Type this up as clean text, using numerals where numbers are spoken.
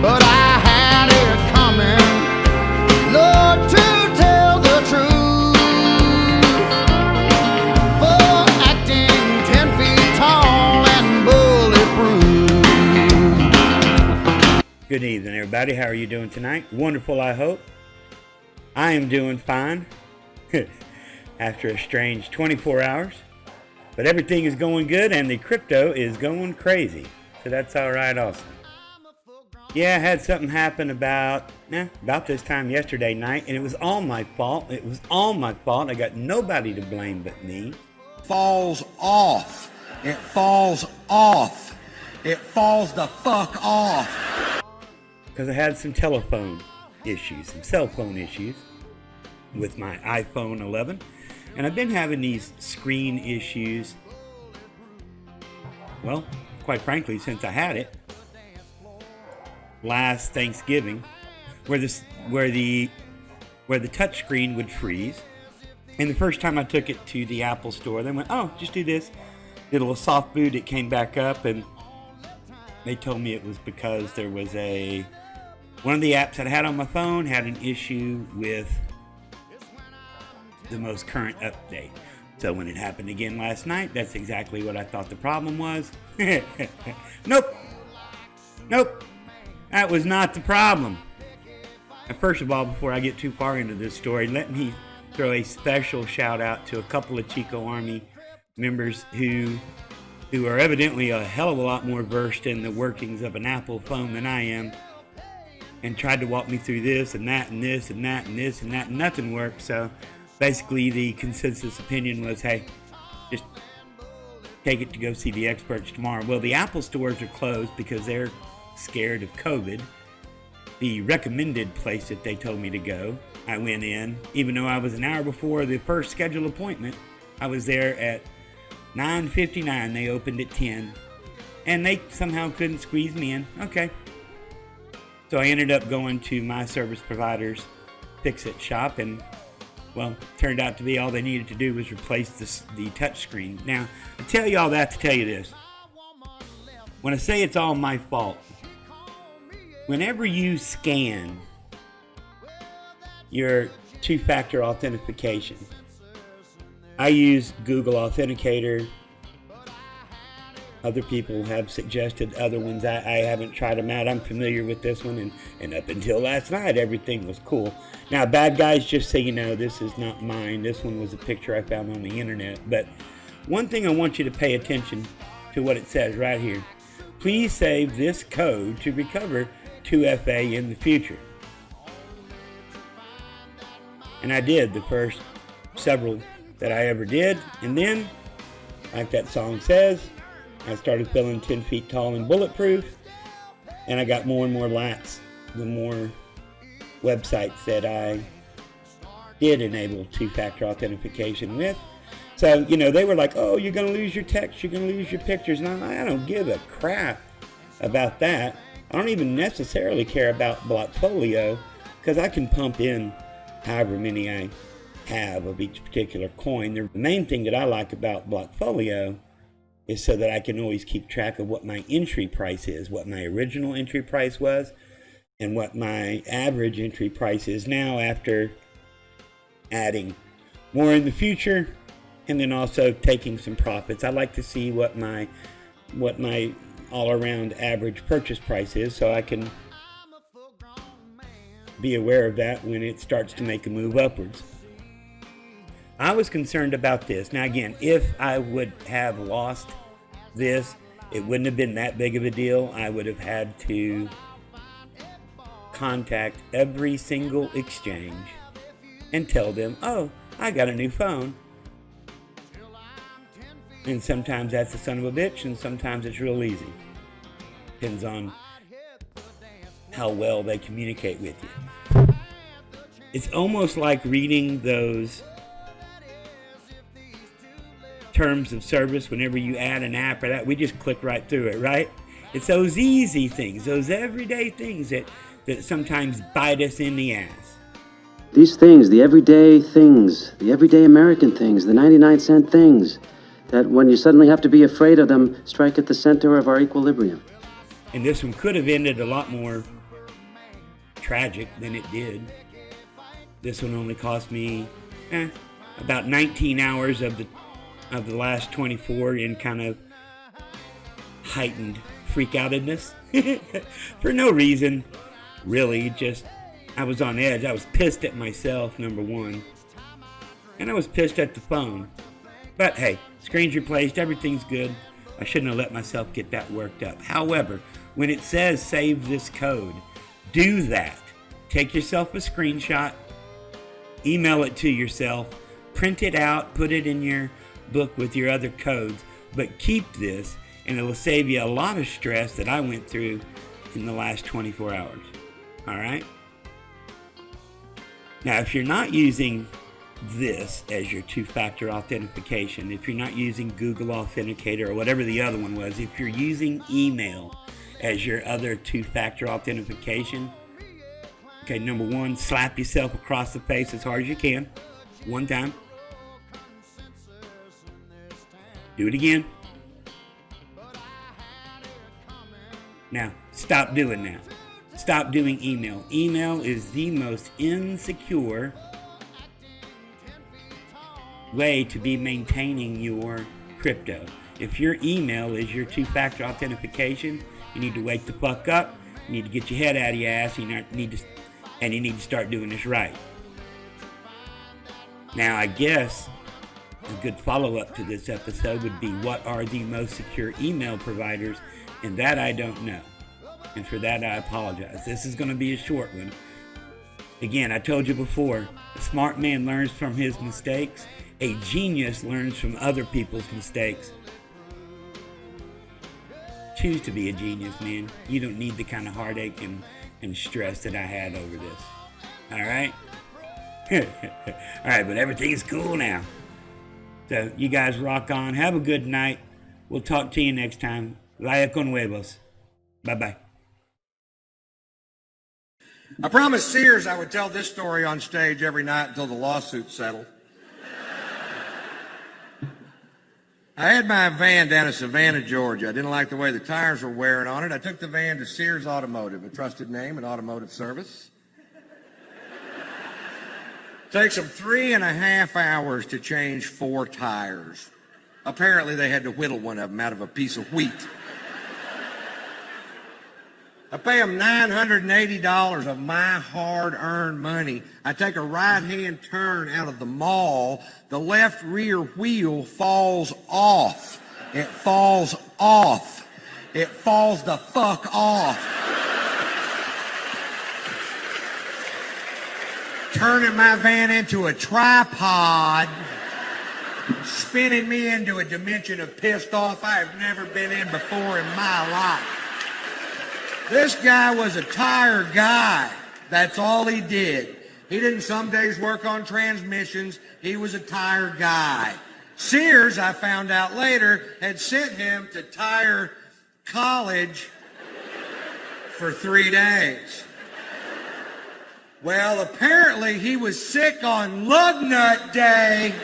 but I had it coming, Lord, to tell the truth. For acting 10 feet tall and bulletproof. Good evening, everybody. How are you doing tonight? Wonderful, I hope. I am doing fine after a strange 24 hours. But everything is going good and the crypto is going crazy. So that's all right also. Yeah, I had something happen about this time yesterday night, and it was all my fault. It was all my fault. I got nobody to blame but me. Falls off. It falls off. It falls the fuck off. Because I had some telephone issues, some cell phone issues with my iPhone 11. And I've been having these screen issues, well, quite frankly, since I had it last Thanksgiving, where the touch screen would freeze. And the first time I took it to the Apple store, they went, "Oh, just do this." Did a little soft boot, it came back up, and they told me it was because there was one of the apps that I had on my phone had an issue with the most current update. So when it happened again last night, that's exactly what I thought the problem was. Nope, that was not the problem. And first of all, before I get too far into this story, let me throw a special shout out to a couple of Chico Army members who are evidently a hell of a lot more versed in the workings of an Apple phone than I am, and tried to walk me through this and that and this and that and this and that, and nothing worked. So basically, the consensus opinion was, hey, just take it to go see the experts tomorrow. Well, the Apple stores are closed because they're scared of COVID. The recommended place that they told me to go, I went in, even though I was an hour before the first scheduled appointment. I was there at 9:59. They opened at 10, and they somehow couldn't squeeze me in. Okay. So I ended up going to my service provider's fix-it shop, and well, turned out to be all they needed to do was replace the touch screen. Now, I tell you all that to tell you this. When I say it's all my fault, whenever you scan your two-factor authentication, I use Google Authenticator. Other people have suggested other ones. I haven't tried them out. I'm familiar with this one, and up until last night, everything was cool. Now, bad guys, just so you know, this is not mine. This one was a picture I found on the internet. But one thing I want you to pay attention to what it says right here. Please save this code to recover 2FA in the future. And I did the first several that I ever did. And then, like that song says, I started feeling 10 feet tall and bulletproof, and I got more and more lats the more websites that I did enable two-factor authentication with. So, you know, they were like, "Oh, you're going to lose your text, you're going to lose your pictures." And I don't give a crap about that. I don't even necessarily care about Blockfolio, because I can pump in however many I have of each particular coin. The main thing that I like about Blockfolio is so that I can always keep track of what my entry price is, what my original entry price was, and what my average entry price is now after adding more in the future, and then also taking some profits. I like to see what my all-around average purchase price is, so I can be aware of that when it starts to make a move upwards. I was concerned about this. Now again, if I would have lost this, it wouldn't have been that big of a deal. I would have had to contact every single exchange and tell them, "Oh, I got a new phone." And sometimes that's a son of a bitch, and sometimes it's real easy. Depends on how well they communicate with you. It's almost like reading those terms of service whenever you add an app or that. We just click right through it, right? It's those easy things, those everyday things that sometimes bite us in the ass. These things, the everyday things, the everyday American things, the 99-cent things, that when you suddenly have to be afraid of them, strike at the center of our equilibrium. And this one could have ended a lot more tragic than it did. This one only cost me about 19 hours of the last 24 in kind of heightened freak-outedness for no reason, really. Just I was on edge. I was pissed at myself, number one, and I was pissed at the phone. But hey, screen's replaced, everything's good. I shouldn't have let myself get that worked up. However, when it says save this code, do that. Take yourself a screenshot, email it to yourself, print it out, put it in your book with your other codes, but keep this, and it will save you a lot of stress that I went through in the last 24 hours. All right? Now, if you're not using this as your two-factor authentication, if you're not using Google Authenticator or whatever the other one was, if you're using email as your other two-factor authentication, okay, number one, slap yourself across the face as hard as you can. One time. Do it again. Now, stop doing that. Stop doing email. Email is the most insecure way to be maintaining your crypto. If your email is your two-factor authentication, you need to wake the fuck up. You need to get your head out of your ass. You need to start doing this right. Now, I guess a good follow-up to this episode would be, what are the most secure email providers? And that I don't know. And for that, I apologize. This is going to be a short one. Again, I told you before, a smart man learns from his mistakes. A genius learns from other people's mistakes. Choose to be a genius, man. You don't need the kind of heartache and stress that I had over this. All right? All right, but everything is cool now. So you guys rock on. Have a good night. We'll talk to you next time. Vaya con huevos. Bye-bye. I promised Sears I would tell this story on stage every night until the lawsuit settled. I had my van down in Savannah, Georgia. I didn't like the way the tires were wearing on it. I took the van to Sears Automotive, a trusted name in automotive service. Takes them 3.5 hours to change 4 tires. Apparently they had to whittle one of them out of a piece of wheat. I pay them $980 of my hard-earned money. I take a right-hand turn out of the mall. The left rear wheel falls off. It falls off. It falls the fuck off. Turning my van into a tripod, spinning me into a dimension of pissed off I have never been in before in my life. This guy was a tire guy. That's all he did. He didn't some days work on transmissions. He was a tire guy. Sears, I found out later, had sent him to tire college for 3 days. Well, apparently he was sick on Lug Nut Day.